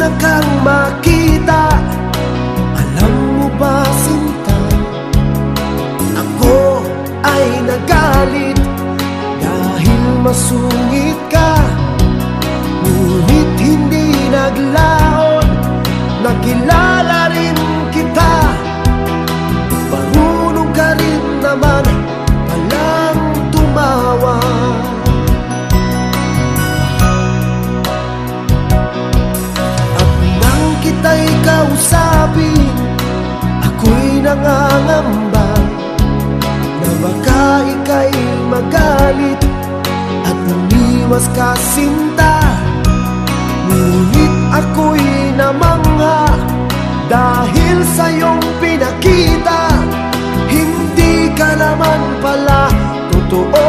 na kang makita. Alam mo ba, sinta, ako ay nagalit dahil masungit ka. Ngunit hindi naglaon, nakilala rin kita. Marunong ka rin naman palang tumawa. At nang kita'y kausapin, ako'y nangangamba na baka ika'y magalit at umiwas ka, sinta. Ngunit ako'y namangha dahil sa iyong pinakita. Hindi ka naman pala totoo